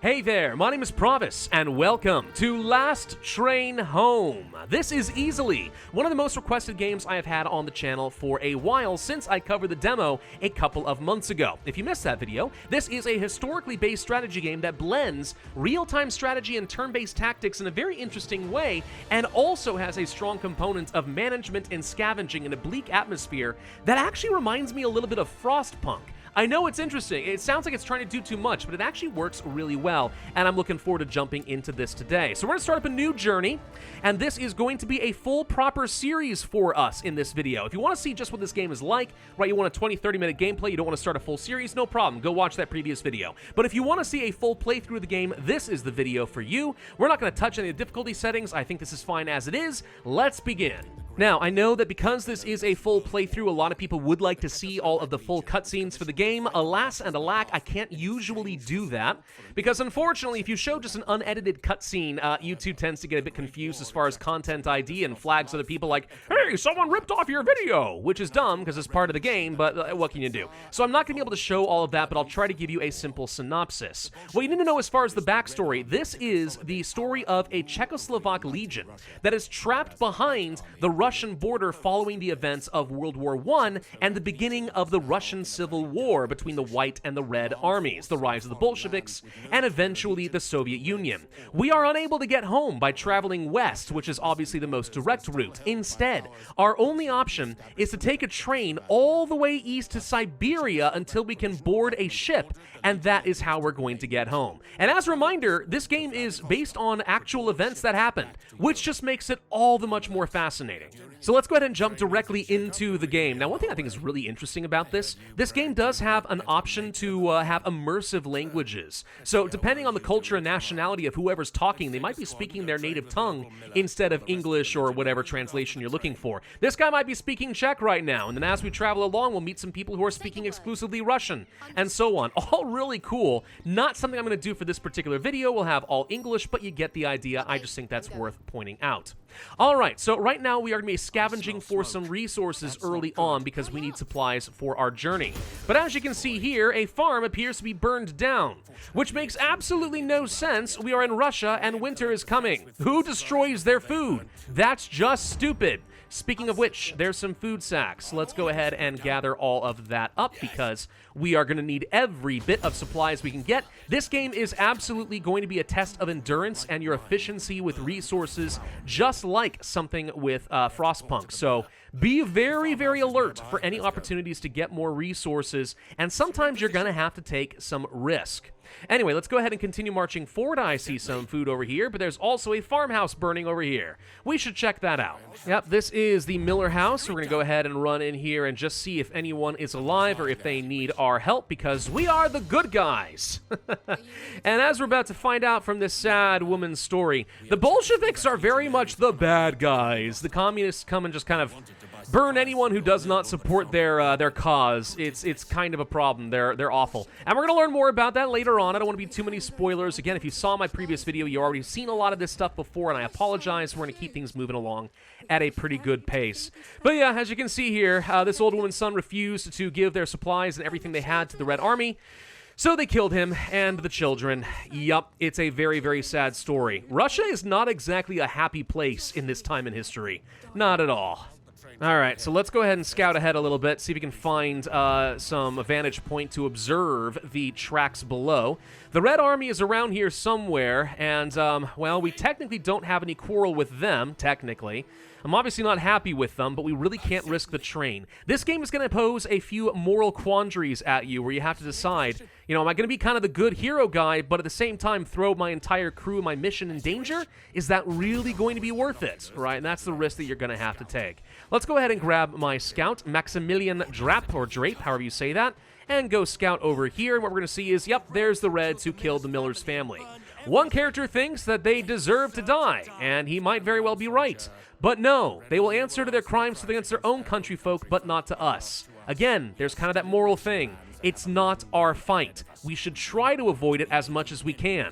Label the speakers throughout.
Speaker 1: Hey there, my name is Pravus, and welcome to Last Train Home. This is easily one of the most requested games I have had on the channel for a while since I covered the demo a couple of months ago. If you missed that video, this is a historically based strategy game that blends real-time strategy and turn-based tactics in a very interesting way, and also has a strong component of management and scavenging in a bleak atmosphere that actually reminds me a little bit of Frostpunk. I know it's interesting. It sounds like it's trying to do too much, but it actually works really well, and I'm looking forward to jumping into this today. So we're going to start up a new journey, and this is going to be a full, proper series for us in this video. If you want to see just what this game is like, right, you want a 20, 30-minute gameplay, you don't want to start a full series, no problem. Go watch that previous video. But if you want to see a full playthrough of the game, this is the video for you. We're not going to touch any of the difficulty settings. I think this is fine as it is. Let's begin. Now, I know that because this is a full playthrough, a lot of people would like to see all of the full cutscenes for the game. Alas and alack, I can't usually do that, because unfortunately, if you show just an unedited cutscene, YouTube tends to get a bit confused as far as content ID and flags other people like, hey, someone ripped off your video, which is dumb because it's part of the game, but what can you do? So I'm not going to be able to show all of that, but I'll try to give you a simple synopsis. What you need to know as far as the backstory, this is the story of a Czechoslovak legion that is trapped behind the Russian border following the events of World War I and the beginning of the Russian Civil War between the White and the Red armies, the rise of the Bolsheviks, and eventually the Soviet Union. We are unable to get home by traveling west, which is obviously the most direct route. Instead, our only option is to take a train all the way east to Siberia until we can board a ship, and that is how we're going to get home. And as a reminder, this game is based on actual events that happened, which just makes it all the much more fascinating. So let's go ahead and jump directly into the game. Now, one thing I think is really interesting about this game does have an option to have immersive languages. So depending on the culture and nationality of whoever's talking, they might be speaking their native tongue instead of English or whatever translation you're looking for. This guy might be speaking Czech right now, and then as we travel along, we'll meet some people who are speaking exclusively Russian, and so on. All really cool. Not something I'm going to do for this particular video. We'll have all English, but you get the idea. I just think that's worth pointing out. All right, so right now we are going to be scavenging for some resources early on because we need supplies for our journey. But as you can see here, a farm appears to be burned down, which makes absolutely no sense. We are in Russia and winter is coming. Who destroys their food? That's just stupid. Speaking of which, there's some food sacks. Let's go ahead and gather all of that up because we are going to need every bit of supplies we can get. This game is absolutely going to be a test of endurance and your efficiency with resources, just like something with Frostpunk. So be very, very alert for any opportunities to get more resources, and sometimes you're going to have to take some risk. Anyway, let's go ahead and continue marching forward. I see some food over here, but there's also a farmhouse burning over here. We should check that out. Yep, this is the Miller house. We're going to go ahead and run in here and just see if anyone is alive or if they need our help, because we are the good guys. And as we're about to find out from this sad woman's story, the Bolsheviks are very much the bad guys. The communists come and just kind of burn anyone who does not support their cause. It's kind of a problem. They're awful. And we're going to learn more about that later on. I don't want to be too many spoilers. Again, if you saw my previous video, you already seen a lot of this stuff before, and I apologize. We're going to keep things moving along at a pretty good pace. But yeah, as you can see here, this old woman's son refused to give their supplies and everything they had to the Red Army. So they killed him and the children. Yup, it's a very, very sad story. Russia is not exactly a happy place in this time in history. Not at all. All right, so let's go ahead and scout ahead a little bit, see if we can find some vantage point to observe the tracks below. The Red Army is around here somewhere, and, well, we technically don't have any quarrel with them, technically. I'm obviously not happy with them, but we really can't risk the train. This game is going to pose a few moral quandaries at you where you have to decide, you know, am I going to be kind of the good hero guy, but at the same time throw my entire crew and my mission in danger? Is that really going to be worth it, right? And that's the risk that you're going to have to take. Let's go ahead and grab my scout, Maximilian Drape, or Drape, however you say that, and go scout over here. And what we're going to see is, yep, there's the Reds who killed the Miller's family. One character thinks that they deserve to die, and he might very well be right. But no, they will answer to their crimes against their own countryfolk, but not to us. Again, there's kind of that moral thing. It's not our fight. We should try to avoid it as much as we can.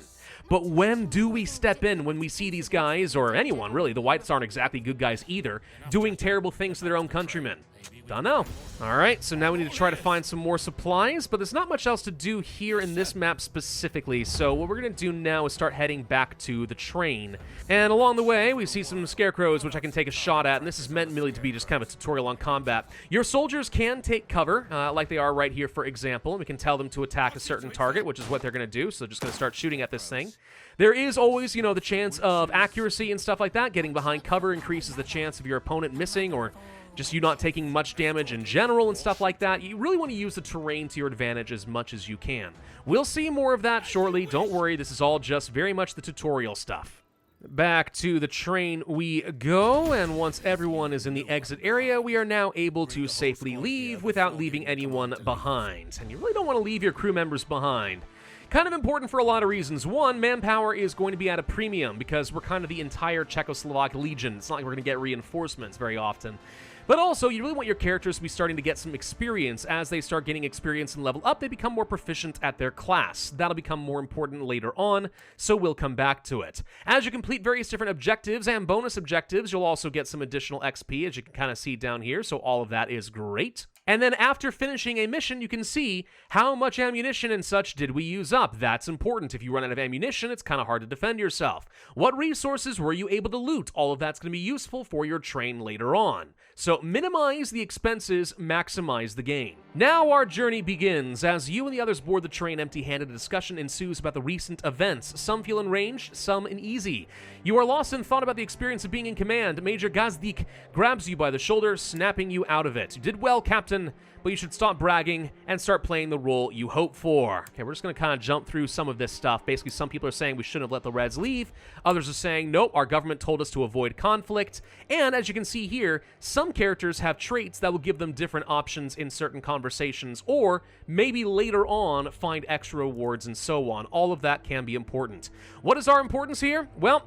Speaker 1: But when do we step in when we see these guys, or anyone really, the whites aren't exactly good guys either, doing terrible things to their own countrymen? Don't know. All right, so now we need to try to find some more supplies, but there's not much else to do here in this map specifically, so what we're going to do now is start heading back to the train. And along the way, we see some scarecrows, which I can take a shot at, and this is meant merely to be just kind of a tutorial on combat. Your soldiers can take cover, like they are right here, for example, and we can tell them to attack a certain target, which is what they're going to do, so they're just going to start shooting at this thing. There is always, you know, the chance of accuracy and stuff like that. Getting behind cover increases the chance of your opponent missing or just you not taking much damage in general and stuff like that. You really want to use the terrain to your advantage as much as you can. We'll see more of that shortly. Don't worry, this is all just very much the tutorial stuff. Back to the train we go, and once everyone is in the exit area, we are now able to safely leave without leaving anyone behind. And you really don't want to leave your crew members behind. Kind of important for a lot of reasons. One, manpower is going to be at a premium because we're kind of the entire Czechoslovak Legion. It's not like we're going to get reinforcements very often. But also, you really want your characters to be starting to get some experience. As they start getting experience and level up, they become more proficient at their class. That'll become more important later on, so we'll come back to it. As you complete various different objectives and bonus objectives, you'll also get some additional XP, as you can kind of see down here, so all of that is great. And then after finishing a mission, you can see how much ammunition and such did we use up. That's important. If you run out of ammunition, it's kind of hard to defend yourself. What resources were you able to loot? All of that's going to be useful for your train later on. So minimize the expenses, maximize the gain. Now our journey begins. As you and the others board the train empty-handed, a discussion ensues about the recent events. Some feel enraged, some uneasy. You are lost in thought about the experience of being in command. Major Gazdik grabs you by the shoulder, snapping you out of it. You did well, Captain, but you should stop bragging and start playing the role you hope for. Okay, we're just going to kind of jump through some of this stuff. Basically, some people are saying we shouldn't have let the Reds leave. Others are saying, nope, our government told us to avoid conflict. And as you can see here, some characters have traits that will give them different options in certain conversations, or maybe later on find extra rewards and so on. All of that can be important. What is our importance here? Well,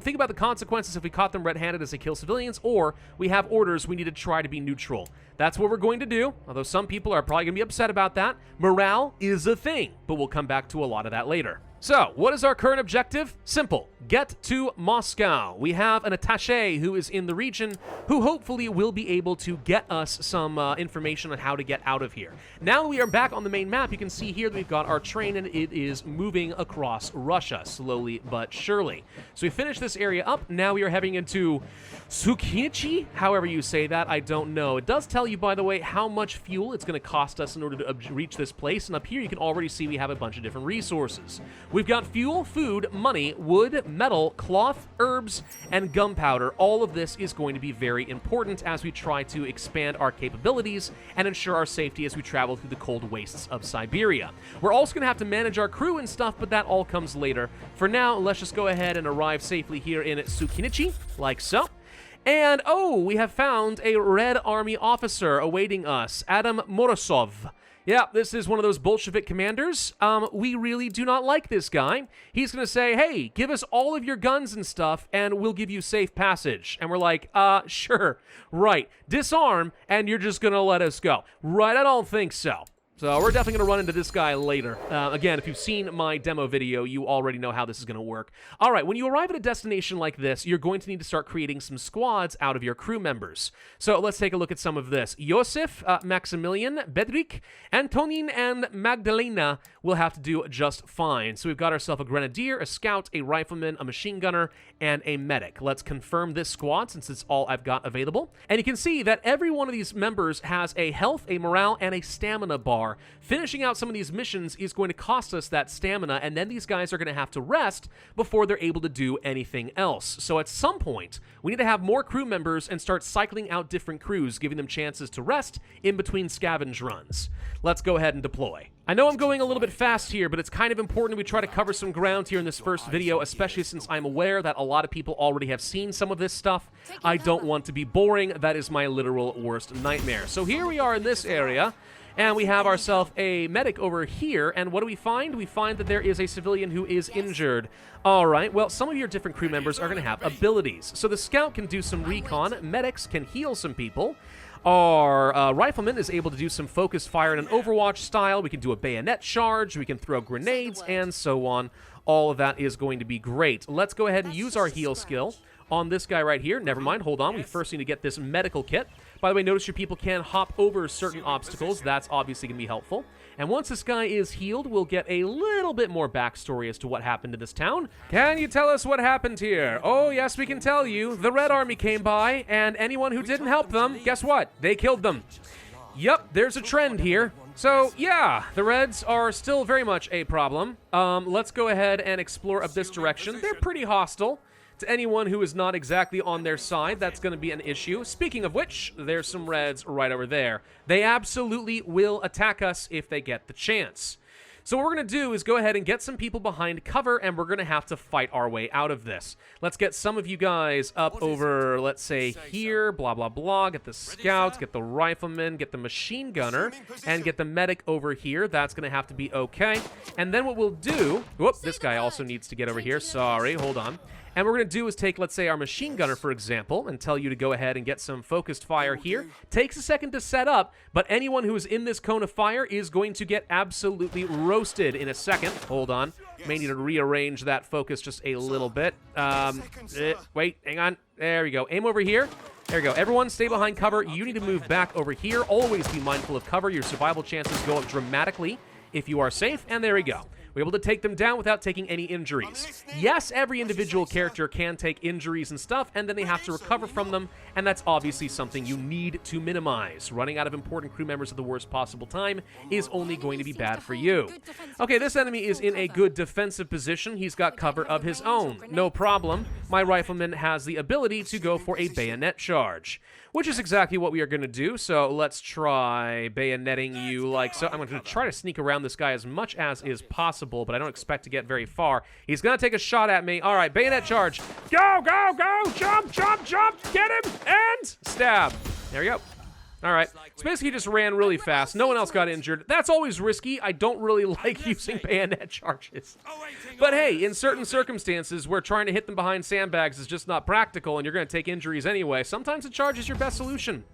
Speaker 1: think about the consequences if we caught them red-handed as they kill civilians, or we have orders we need to try to be neutral. That's what we're going to do, although some people are probably going to be upset about that. Morale is a thing, but we'll come back to a lot of that later. So, what is our current objective? Simple. Get to Moscow. We have an attaché who is in the region who hopefully will be able to get us some information on how to get out of here. Now that we are back on the main map, you can see here that we've got our train and it is moving across Russia, slowly but surely. So we finished this area up. Now we are heading into Sukhinichi, however you say that, I don't know. It does tell you, by the way, how much fuel it's going to cost us in order to reach this place. And up here you can already see we have a bunch of different resources. We've got fuel, food, money, wood, metal, cloth, herbs, and gunpowder. All of this is going to be very important as we try to expand our capabilities and ensure our safety as we travel through the cold wastes of Siberia. We're also going to have to manage our crew and stuff, but that all comes later. For now, let's just go ahead and arrive safely here in Sukhinichi, like so. And, oh, we have found a Red Army officer awaiting us, Adam Morozov. Yeah, this is one of those Bolshevik commanders. We really do not like this guy. He's going to say, hey, give us all of your guns and stuff, and we'll give you safe passage. And we're like, sure, right. Disarm, and you're just going to let us go. Right, I don't think so. So we're definitely going to run into this guy later. Again, if you've seen my demo video, you already know how this is going to work. All right, when you arrive at a destination like this, you're going to need to start creating some squads out of your crew members. So let's take a look at some of this. Josef, Maximilian, Bedrik, Antonin, and Magdalena will have to do just fine. So we've got ourselves a grenadier, a scout, a rifleman, a machine gunner, and a medic. Let's confirm this squad since it's all I've got available. And you can see that every one of these members has a health, a morale, and a stamina bar. Finishing out some of these missions is going to cost us that stamina, and then these guys are going to have to rest before they're able to do anything else. So at some point, we need to have more crew members and start cycling out different crews, giving them chances to rest in between scavenge runs. Let's go ahead and deploy. I know I'm going a little bit fast here, but it's kind of important we try to cover some ground here in this first video, especially since I'm aware that a lot of people already have seen some of this stuff. I don't want to be boring. That is my literal worst nightmare. So here we are in this area. And we have ourselves a medic over here, and what do we find? We find that there is a civilian who is injured. All right, well, some of your different crew members are going to have abilities. So the scout can do some recon, medics can heal some people. Our rifleman is able to do some focused fire in an Overwatch style. We can do a bayonet charge, we can throw grenades, and so on. All of that is going to be great. Let's go ahead and use our heal skill on this guy right here. Never mind, hold on. We first need to get this medical kit. By the way, notice your people can hop over certain obstacles. That's obviously going to be helpful. And once this guy is healed, we'll get a little bit more backstory as to what happened to this town. Can you tell us what happened here? Oh, yes, we can tell you. The Red Army came by, and anyone who didn't help them, guess what? They killed them. Yep, there's a trend here. So, yeah, the Reds are still very much a problem. Let's go ahead and explore up this direction. They're pretty hostile. To anyone who is not exactly on their side, that's going to be an issue. Speaking of which, there's some Reds right over there. They absolutely will attack us if they get the chance. So what we're going to do is go ahead and get some people behind cover, and we're going to have to fight our way out of this. Let's get some of you guys up over, let's say, here, blah, blah, blah. Get the scouts, get the riflemen, get the machine gunner, and get the medic over here. That's going to have to be okay. And then what we'll do... Whoop, this guy also needs to get over here. Sorry, hold on. And what we're going to do is take, let's say, our machine gunner, for example, and tell you to go ahead and get some focused fire here. Takes a second to set up, but anyone who is in this cone of fire is going to get absolutely roasted in a second. Hold on. May need to rearrange that focus just a little bit. Wait, hang on. There we go. Aim over here. There we go. Everyone stay behind cover. You need to move back over here. Always be mindful of cover. Your survival chances go up dramatically if you are safe. And there we go. We're able to take them down without taking any injuries. Yes, every individual character can take injuries and stuff, and then they have to recover from them, and that's obviously something you need to minimize. Running out of important crew members at the worst possible time is only going to be bad for you. Okay, this enemy is in a good defensive position. He's got cover of his own. No problem. My rifleman has the ability to go for a bayonet charge, which is exactly what we are going to do. So let's try bayoneting you like so. I'm going to try to sneak around this guy as much as is possible, but I don't expect to get very far. He's going to take a shot at me. All right, bayonet charge. Go, go, go. Jump, jump, jump. Get him. And stab. There we go. All right. So basically, he just ran really fast. No one else got injured. That's always risky. I don't really like using bayonet charges. But hey, in certain circumstances where trying to hit them behind sandbags is just not practical and you're going to take injuries anyway, sometimes a charge is your best solution.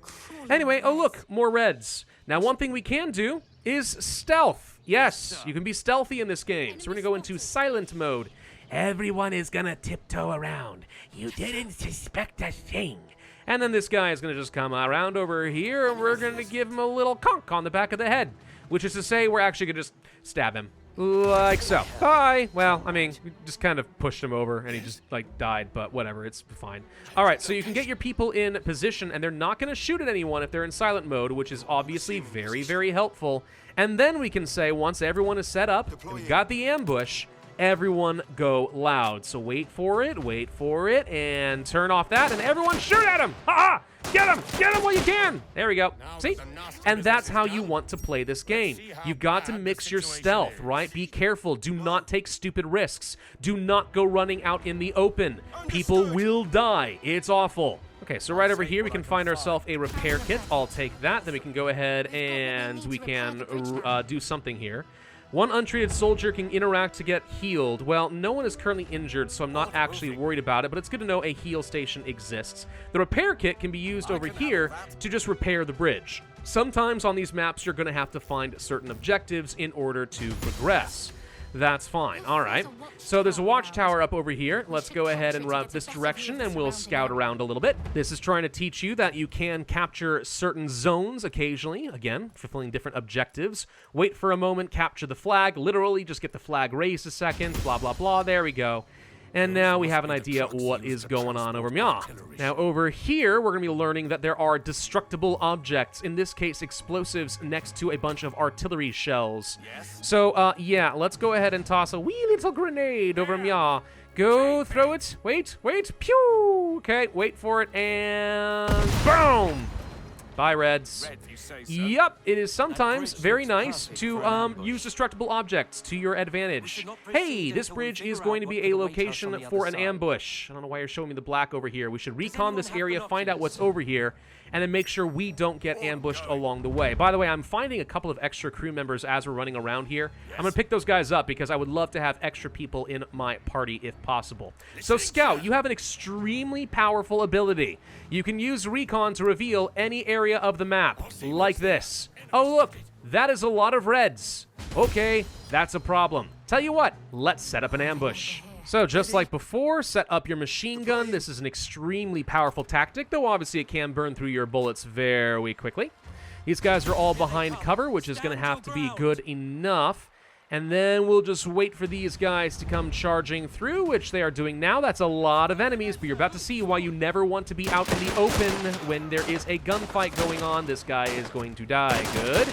Speaker 1: Anyway, oh look, more Reds. Now, one thing we can do is stealth. Yes, you can be stealthy in this game. So we're going to go into silent mode. Everyone is going to tiptoe around. You didn't suspect a thing. And then this guy is going to just come around over here, and we're going to give him a little conk on the back of the head, which is to say we're actually going to just stab him. Like so. Bye. Well, I mean, we just kind of pushed him over, and he just, like, died, but whatever. It's fine. All right, so you can get your people in position, and they're not going to shoot at anyone if they're in silent mode, which is obviously very, very helpful. And then we can say, once everyone is set up, we've got the ambush, everyone go loud. So wait for it, and turn off that, and everyone shoot at him! Ha-ha! Get him while you can! There we go. See? And that's how you want to play this game. You've got to mix your stealth, right? Be careful. Do not take stupid risks. Do not go running out in the open. People will die. It's awful. Okay, so right over here, we can find ourselves a repair kit. I'll take that. Then we can go ahead and we can do something here. One untreated soldier can interact to get healed. Well, no one is currently injured, so I'm not actually worried about it, but it's good to know a heal station exists. The repair kit can be used over here to just repair the bridge. Sometimes on these maps, you're going to have to find certain objectives in order to progress. That's fine. All right. So there's a watchtower up over here. Let's go ahead and run this direction, and we'll scout around a little bit. This is trying to teach you that you can capture certain zones occasionally. Again, fulfilling different objectives. Wait for a moment, capture the flag. Literally, just get the flag raised a second. Blah, blah, blah. There we go. And now we have an idea what is going on over Mya. Now over here, we're going to be learning that there are destructible objects, in this case explosives, next to a bunch of artillery shells. So, yeah, let's go ahead and toss a wee little grenade over Mya. Go, throw it. Wait, pew! Okay, wait for it, and boom! Bye, Reds. Yep, it is sometimes very nice to use destructible objects to your advantage. Hey, this bridge is going to be a location for an ambush. I don't know why you're showing me the black over here. We should recon this area, find out what's over here, and then make sure we don't get ambushed along the way. By the way, I'm finding a couple of extra crew members as we're running around here. I'm going to pick those guys up because I would love to have extra people in my party if possible. So, Scout, you have an extremely powerful ability. You can use recon to reveal any area of the map, like this. Oh, look, that is a lot of Reds. Okay, that's a problem. Tell you what, let's set up an ambush. So just like before, set up your machine gun. This is an extremely powerful tactic, though obviously it can burn through your bullets very quickly. These guys are all behind cover, which is going to have to be good enough. And then we'll just wait for these guys to come charging through, which they are doing now. That's a lot of enemies, but you're about to see why you never want to be out in the open when there is a gunfight going on. This guy is going to die. Good.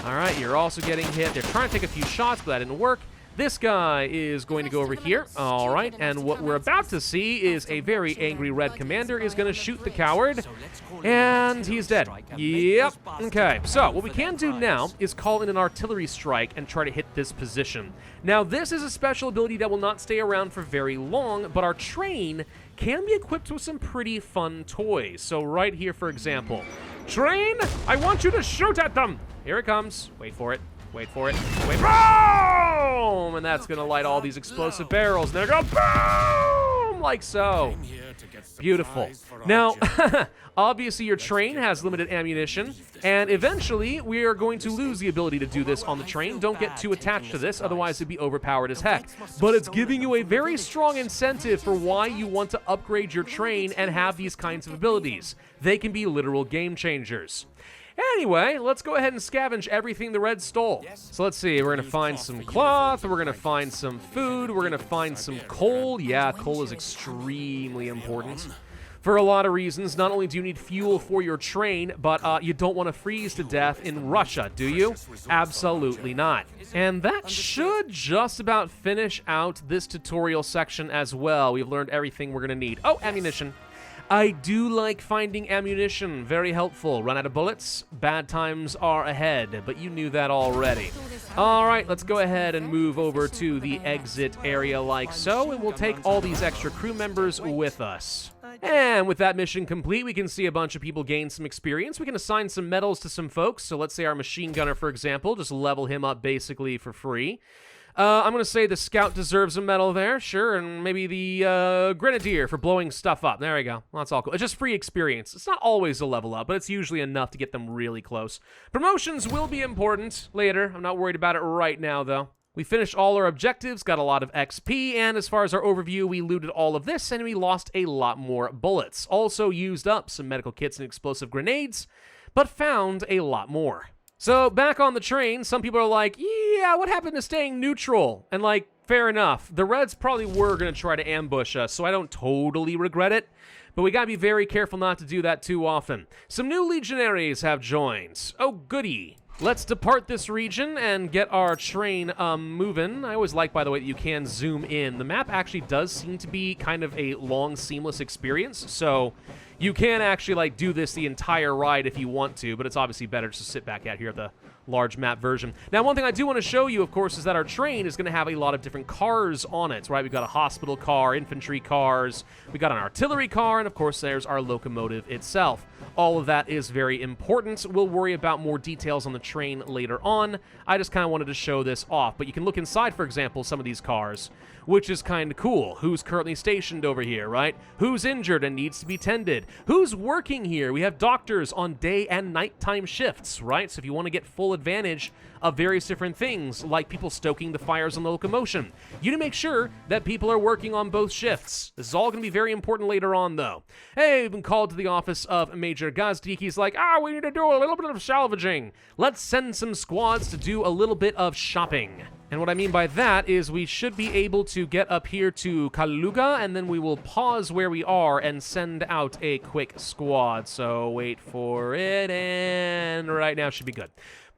Speaker 1: All right, you're also getting hit. They're trying to take a few shots, but that didn't work. This guy is going to go over here. All right, and what we're about to see is a very angry red commander is going to shoot the coward, and he's dead. Yep. Okay, so what we can do now is call in an artillery strike and try to hit this position. Now, this is a special ability that will not stay around for very long, but our train can be equipped with some pretty fun toys. So right here, for example, train, I want you to shoot at them. Here it comes. Wait for it. Wait for it. Wait. Boom! And that's going to light all these explosive barrels. And they're going to go boom! Like so. Beautiful. Now, obviously your train has limited ammunition, and eventually we are going to lose the ability to do this on the train. Don't get too attached to this, otherwise it'd be overpowered as heck. But it's giving you a very strong incentive for why you want to upgrade your train and have these kinds of abilities. They can be literal game changers. Anyway, let's go ahead and scavenge everything the Reds stole. So let's see, we're going to find some cloth, we're going to find some food, we're going to find some coal. Yeah, coal is extremely important for a lot of reasons. Not only do you need fuel for your train, but you don't want to freeze to death in Russia, do you? Absolutely not. And that should just about finish out this tutorial section as well. We've learned everything we're going to need. Oh, ammunition. I do like finding ammunition, very helpful. Run out of bullets, bad times are ahead, but you knew that already. All right, let's go ahead and move over to the exit area like so, and we'll take all these extra crew members with us. And with that mission complete, we can see a bunch of people gain some experience. We can assign some medals to some folks. So let's say our machine gunner, for example, just level him up basically for free. I'm going to say the scout deserves a medal there, sure, and maybe the grenadier for blowing stuff up. There we go. Well, that's all cool. It's just free experience. It's not always a level up, but it's usually enough to get them really close. Promotions will be important later. I'm not worried about it right now, though. We finished all our objectives, got a lot of XP, and as far as our overview, we looted all of this, and we lost a lot more bullets. Also used up some medical kits and explosive grenades, but found a lot more. So, back on the train, some people are like, yeah, what happened to staying neutral? And like, fair enough. The Reds probably were going to try to ambush us, so I don't totally regret it. But we gotta be very careful not to do that too often. Some new legionaries have joined. Oh, goody. Let's depart this region and get our train moving. I always like, by the way, that you can zoom in. The map actually does seem to be kind of a long, seamless experience, so you can actually like do this the entire ride if you want to, but it's obviously better just to sit back out here at the large map version. Now, one thing I do want to show you, of course, is that our train is going to have a lot of different cars on it, right? We've got a hospital car, infantry cars, we got an artillery car, and of course, there's our locomotive itself. All of that is very important. We'll worry about more details on the train later on. I just kind of wanted to show this off, but you can look inside, for example, some of these cars, which is kind of cool. Who's currently stationed over here, right? Who's injured and needs to be tended? Who's working here? We have doctors on day and nighttime shifts, right? So if you want to get full advantage of various different things, like people stoking the fires on the locomotion, you need to make sure that people are working on both shifts. This is all going to be very important later on, though. Hey, we've been called to the office of Major Gazdik. He's like, we need to do a little bit of salvaging. Let's send some squads to do a little bit of shopping. And what I mean by that is we should be able to get up here to Kaluga, and then we will pause where we are and send out a quick squad. So wait for it, and right now should be good.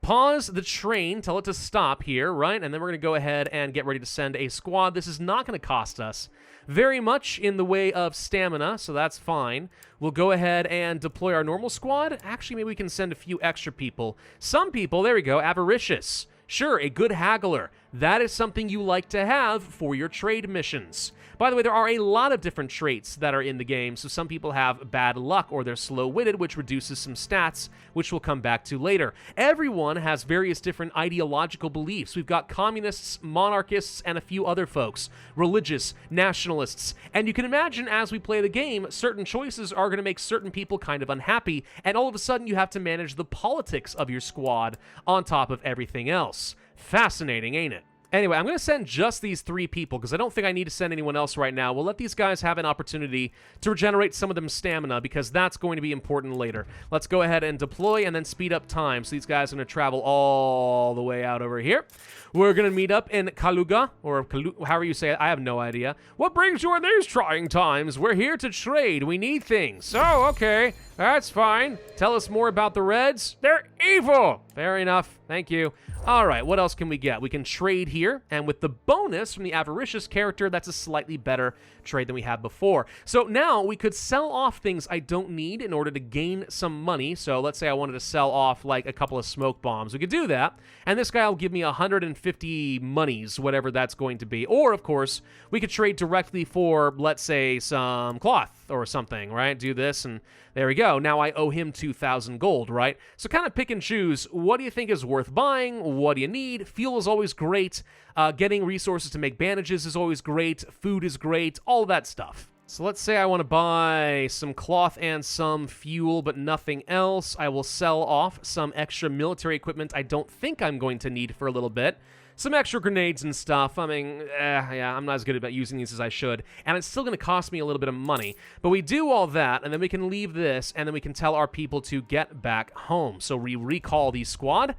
Speaker 1: Pause the train, tell it to stop here, right? And then we're going to go ahead and get ready to send a squad. This is not going to cost us very much in the way of stamina, so that's fine. We'll go ahead and deploy our normal squad. Actually, maybe we can send a few extra people. Some people, there we go, avaricious. Sure, a good haggler. That is something you like to have for your trade missions. By the way, there are a lot of different traits that are in the game, so some people have bad luck or they're slow-witted, which reduces some stats, which we'll come back to later. Everyone has various different ideological beliefs. We've got communists, monarchists, and a few other folks. Religious, nationalists. And you can imagine as we play the game, certain choices are going to make certain people kind of unhappy, and all of a sudden you have to manage the politics of your squad on top of everything else. Fascinating, ain't it? Anyway, I'm going to send just these 3 people because I don't think I need to send anyone else right now. We'll let these guys have an opportunity to regenerate some of them stamina because that's going to be important later. Let's go ahead and deploy and then speed up time. So these guys are going to travel all the way out over here. We're going to meet up in Kaluga, or however you say it. I have no idea. What brings you in these trying times? We're here to trade. We need things. Oh, okay. That's fine. Tell us more about the Reds. They're evil. Fair enough. Thank you. All right, what else can we get? We can trade here, and with the bonus from the Avaricious character, that's a slightly better trade than we had before. So now we could sell off things I don't need in order to gain some money. So let's say I wanted to sell off like a couple of smoke bombs. We could do that, and this guy will give me 150 monies, whatever that's going to be. Or, of course, we could trade directly for, let's say, some cloth or something, right? Do this, and there we go. Now I owe him 2,000 gold, right? So kind of pick and choose. What do you think is worth buying? What do you need? Fuel is always great. Getting resources to make bandages is always great. Food is great. All that stuff. So let's say I want to buy some cloth and some fuel, but nothing else. I will sell off some extra military equipment I don't think I'm going to need for a little bit. Some extra grenades and stuff. I mean, yeah, I'm not as good about using these as I should. And it's still going to cost me a little bit of money. But we do all that, and then we can leave this, and then we can tell our people to get back home. So we recall the squad.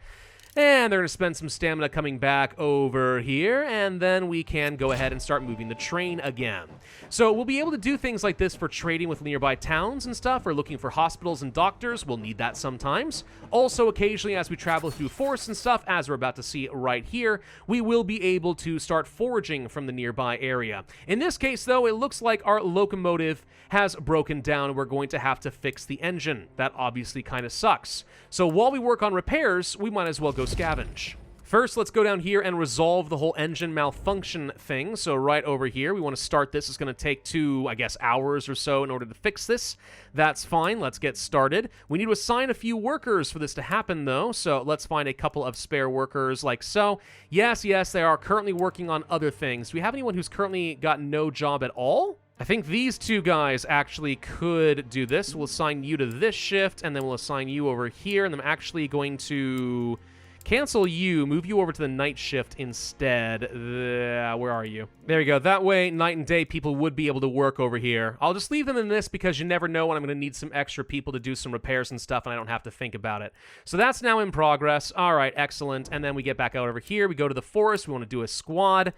Speaker 1: And they're going to spend some stamina coming back over here, and then we can go ahead and start moving the train again. So we'll be able to do things like this for trading with nearby towns and stuff, or looking for hospitals and doctors. We'll need that sometimes. Also, occasionally, as we travel through forests and stuff, as we're about to see right here, we will be able to start foraging from the nearby area. In this case, though, it looks like our locomotive has broken down, and we're going to have to fix the engine. That obviously kind of sucks. So while we work on repairs, we might as well go scavenge. First, let's go down here and resolve the whole engine malfunction thing. So right over here, we want to start this. It's going to take 2, I guess, hours or so in order to fix this. That's fine. Let's get started. We need to assign a few workers for this to happen, though. So let's find a couple of spare workers like so. Yes, they are currently working on other things. Do we have anyone who's currently got no job at all? I think these 2 guys actually could do this. We'll assign you to this shift, and then we'll assign you over here, and I'm actually going to cancel you, move you over to the night shift instead. Where are you? There you go. That way, night and day people would be able to work over here. I'll just leave them in this because you never know when I'm going to need some extra people to do some repairs and stuff, and I don't have to think about it. So that's now in progress. All right, excellent. And then we get back out over here. We go to the forest. We want to do a squad.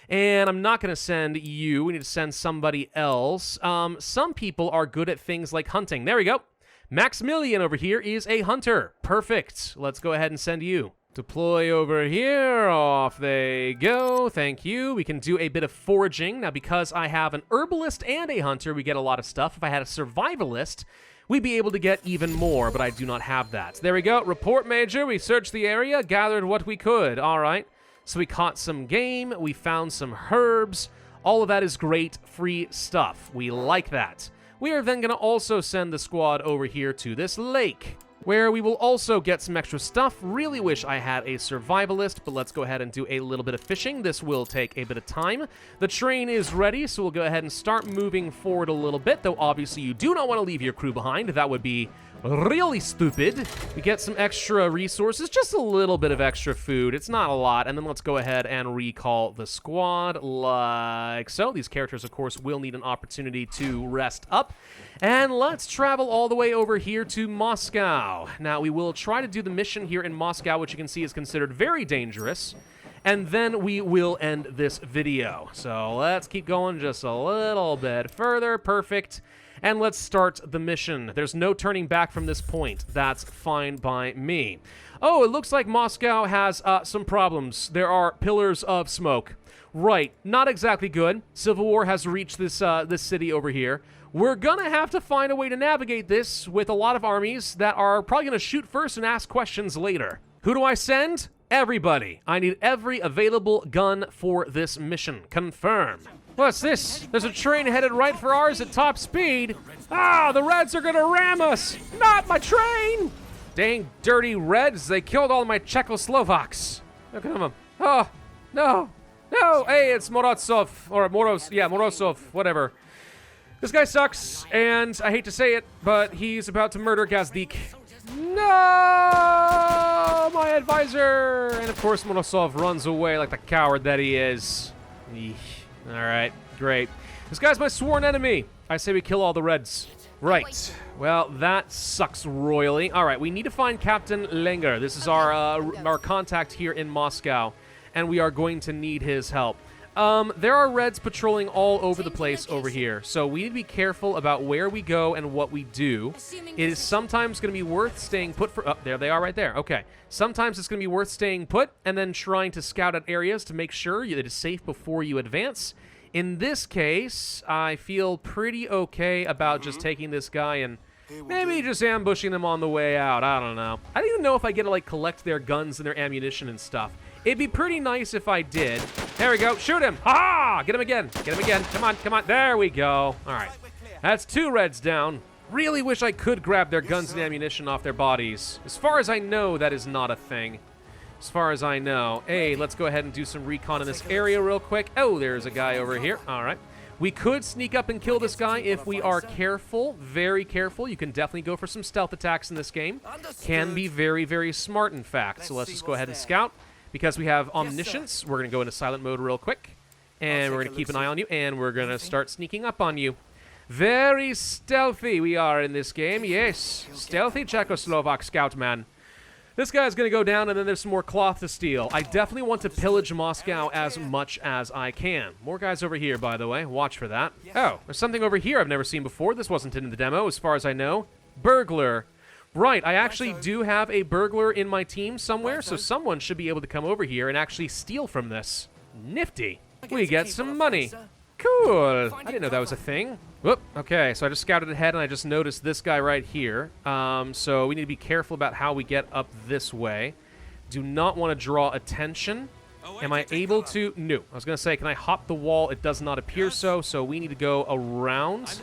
Speaker 1: And I'm not going to send you. We need to send somebody else. Some people are good at things like hunting. There we go. Maximilian over here is a hunter. Perfect. Let's go ahead and send you. Deploy over here. Off they go. Thank you. We can do a bit of foraging. Now, because I have an herbalist and a hunter, we get a lot of stuff. If I had a survivalist, we'd be able to get even more, but I do not have that. There we go. Report, Major. We searched the area, gathered what we could. All right. So we caught some game, we found some herbs. All of that is great free stuff. We like that. We are then going to also send the squad over here to this lake, where we will also get some extra stuff. Really wish I had a survivalist, but let's go ahead and do a little bit of fishing. This will take a bit of time. The train is ready, so we'll go ahead and start moving forward a little bit, though obviously you do not want to leave your crew behind. That would be really stupid. We get some extra resources, just a little bit of extra food. It's not a lot. And then let's go ahead and recall the squad like so. These characters, of course, will need an opportunity to rest up. And let's travel all the way over here to Moscow. Now, we will try to do the mission here in Moscow, which you can see is considered very dangerous. And then we will end this video. So let's keep going just a little bit further. Perfect. And let's start the mission. There's no turning back from this point. That's fine by me. Oh, it looks like Moscow has some problems. There are pillars of smoke. Right, not exactly good. Civil war has reached this city over here. We're gonna have to find a way to navigate this with a lot of armies that are probably gonna shoot first and ask questions later. Who do I send? Everybody. I need every available gun for this mission. Confirm. What's this? There's a train headed right for ours at top speed. Ah, the Reds are gonna ram us. Not my train! Dang dirty Reds, they killed all my Czechoslovaks. Look at them. Oh, no. No, hey, it's Morozov, or Morozov, whatever. This guy sucks, and I hate to say it, but he's about to murder Gazdik. No! My advisor! And of course, Monosov runs away like the coward that he is. Eesh. All right, great. This guy's my sworn enemy. I say we kill all the Reds. Right. Well, that sucks royally. All right, we need to find Captain Lenger. This is our contact here in Moscow, and we are going to need his help. There are Reds patrolling all over the place over here, so we need to be careful about where we go and what we do. It is sometimes going to be worth staying put for... Oh, there they are right there. Okay. Sometimes it's going to be worth staying put and then trying to scout out areas to make sure that it is safe before you advance. In this case, I feel pretty okay about just taking this guy and maybe just ambushing them on the way out. I don't know. I don't even know if I get to, like, collect their guns and their ammunition and stuff. It'd be pretty nice if I did. There we go. Shoot him. Ha-ha! Get him again. Get him again. Come on, come on. There we go. All right. That's 2 Reds down. Really wish I could grab their guns and ammunition off their bodies. As far as I know, that is not a thing. As far as I know. Hey, let's go ahead and do some recon in this area real quick. Oh, there's a guy over here. All right. We could sneak up and kill this guy if we are careful, very careful. You can definitely go for some stealth attacks in this game. Can be very, very smart, in fact. So let's just go ahead and scout. Because we have omniscience, we're going to go into silent mode real quick. And we're going to keep an eye on you, and we're going to start sneaking up on you. Very stealthy we are in this game, yes. Stealthy Czechoslovak scout man. This guy's going to go down, and then there's some more cloth to steal. I definitely want to pillage Moscow as much as I can. More guys over here, by the way. Watch for that. Oh, there's something over here I've never seen before. This wasn't in the demo, as far as I know. Burglar. Right, I actually do have a burglar in my team somewhere, so someone should be able to come over here and actually steal from this. Nifty. We get some money. Cool. I didn't know that was a thing. Whoop. Okay, so I just scouted ahead, and I just noticed this guy right here. So we need to be careful about how we get up this way. Do not want to draw attention. Am I able to? No. I was going to say, can I hop the wall? It does not appear so we need to go around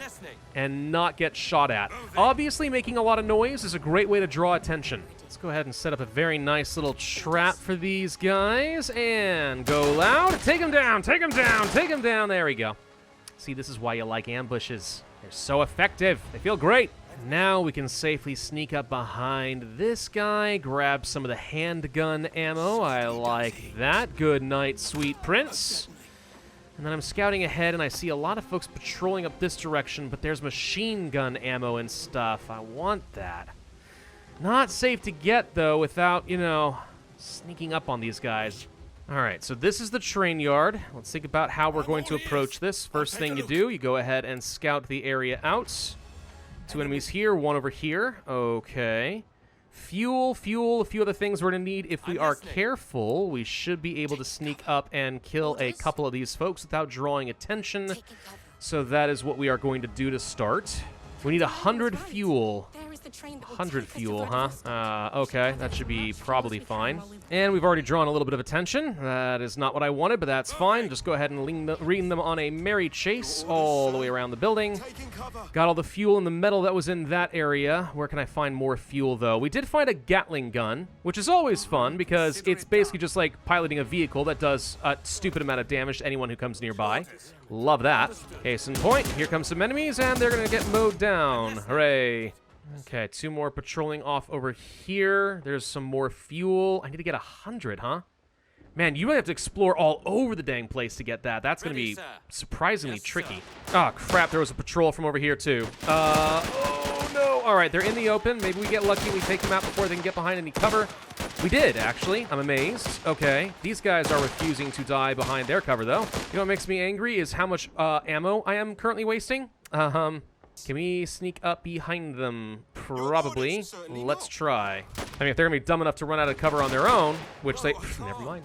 Speaker 1: and not get shot at. Obviously, making a lot of noise is a great way to draw attention. Let's go ahead and set up a very nice little trap for these guys and go loud. Take them down, take them down, take them down. There we go. See, this is why you like ambushes. They're so effective. They feel great. Now we can safely sneak up behind this guy, grab some of the handgun ammo. I like that. Good night, sweet prince. And then I'm scouting ahead, and I see a lot of folks patrolling up this direction, but there's machine gun ammo and stuff. I want that. Not safe to get, though, without, you know, sneaking up on these guys. All right, so this is the train yard. Let's think about how we're going to approach this. First thing you do, you go ahead and scout the area out. 2 enemies here, 1 over here. Okay. Fuel, a few other things we're going to need. If we are careful, we should be able to sneak up and kill a couple of these folks without drawing attention. So that is what we are going to do to start. We need 100 fuel. 100 fuel, huh? Okay, that should be probably fine. And we've already drawn a little bit of attention. That is not what I wanted, but that's fine. Just go ahead and lean them on a merry chase all the way around the building. Got all the fuel and the metal that was in that area. Where can I find more fuel, though? We did find a Gatling gun, which is always fun because it's basically just like piloting a vehicle that does a stupid amount of damage to anyone who comes nearby. Love that. Case in point, here come some enemies, and they're going to get mowed down. Hooray. Okay, 2 more patrolling off over here. There's some more fuel. I need to get 100, huh? Man, you really have to explore all over the dang place to get that. That's going to be surprisingly tricky. Oh, crap, there was a patrol from over here, too. Oh, no. All right, they're in the open. Maybe we get lucky and we take them out before they can get behind any cover. We did, actually. I'm amazed. Okay, these guys are refusing to die behind their cover, though. You know what makes me angry is how much ammo I am currently wasting. Can we sneak up behind them? Probably. Let's try. I mean, if they're going to be dumb enough to run out of cover on their own, which they... Never mind.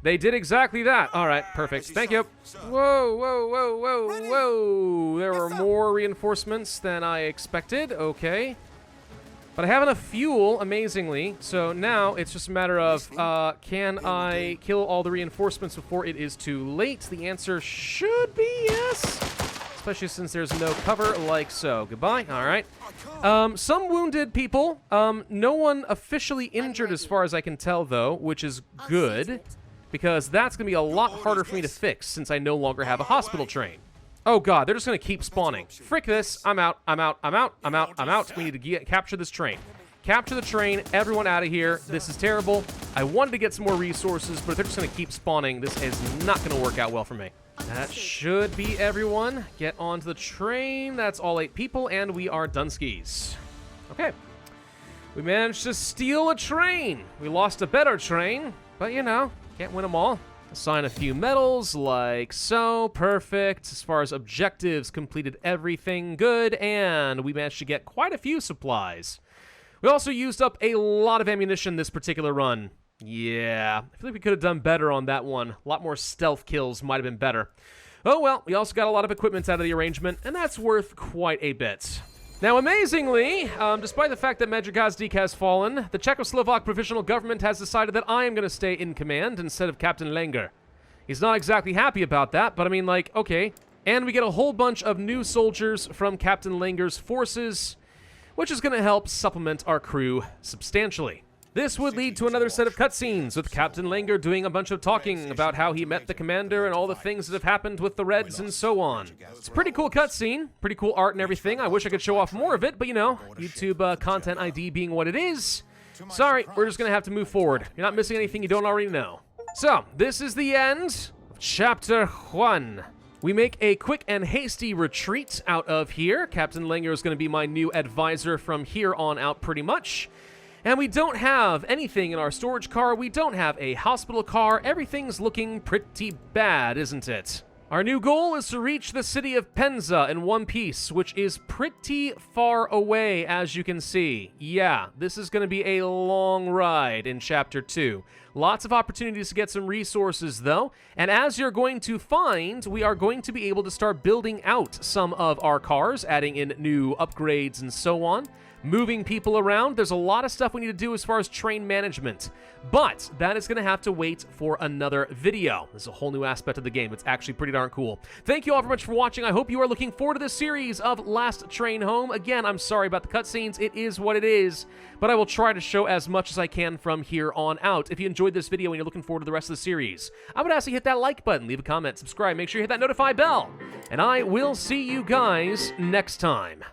Speaker 1: They did exactly that. All right, perfect. Thank you. Whoa, whoa, whoa, whoa, whoa. There were more reinforcements than I expected. Okay. But I have enough fuel, amazingly. So now it's just a matter of, can I kill all the reinforcements before it is too late? The answer should be yes. Especially since there's no cover, like so. Goodbye. All right. Some wounded people. No one officially injured as far as I can tell, though, which is good. Because that's going to be a lot harder for me to fix since I no longer have a hospital train. Oh, God. They're just going to keep spawning. Frick this. I'm out. I'm out. I'm out. I'm out. I'm out. We need to capture this train. capture the train, everyone out of here. This is terrible. I wanted to get some more resources, but if they're just going to keep spawning, this is not going to work out well for me. That should be everyone. Get onto the train. That's all 8 people, and we are Dunskies. Okay. We managed to steal a train. We lost a better train, but you know, can't win them all. Assign a few medals, like so. Perfect. As far as objectives, completed everything good, and we managed to get quite a few supplies. We also used up a lot of ammunition this particular run. Yeah, I feel like we could have done better on that one. A lot more stealth kills might have been better. Oh well, we also got a lot of equipment out of the arrangement, and that's worth quite a bit. Now, amazingly, despite the fact that Medjugorje has fallen, the Czechoslovak provisional government has decided that I am going to stay in command instead of Captain Lenger. He's not exactly happy about that, but I mean, like, okay. And we get a whole bunch of new soldiers from Captain Lenger's forces, which is going to help supplement our crew substantially. This would lead to another set of cutscenes, with Captain Lenger doing a bunch of talking about how he met the commander and all the things that have happened with the Reds and so on. It's a pretty cool cutscene, pretty cool art and everything. I wish I could show off more of it, but you know, YouTube content ID being what it is. Sorry, we're just going to have to move forward. You're not missing anything you don't already know. So, this is the end of Chapter 1. We make a quick and hasty retreat out of here. Captain Lenger is going to be my new advisor from here on out pretty much. And we don't have anything in our storage car. We don't have a hospital car. Everything's looking pretty bad, isn't it? Our new goal is to reach the city of Penza in one piece, which is pretty far away, as you can see. Yeah, this is going to be a long ride in Chapter 2. Lots of opportunities to get some resources, though. And as you're going to find, we are going to be able to start building out some of our cars, adding in new upgrades and so on. Moving people around. There's a lot of stuff we need to do as far as train management, but that is going to have to wait for another video. This is a whole new aspect of the game. It's actually pretty darn cool. Thank you all very much for watching. I hope you are looking forward to this series of Last Train Home. Again, I'm sorry about the cutscenes. It is what it is, but I will try to show as much as I can from here on out. If you enjoyed this video and you're looking forward to the rest of the series, I would ask you to hit that like button, leave a comment, subscribe, make sure you hit that notify bell, and I will see you guys next time.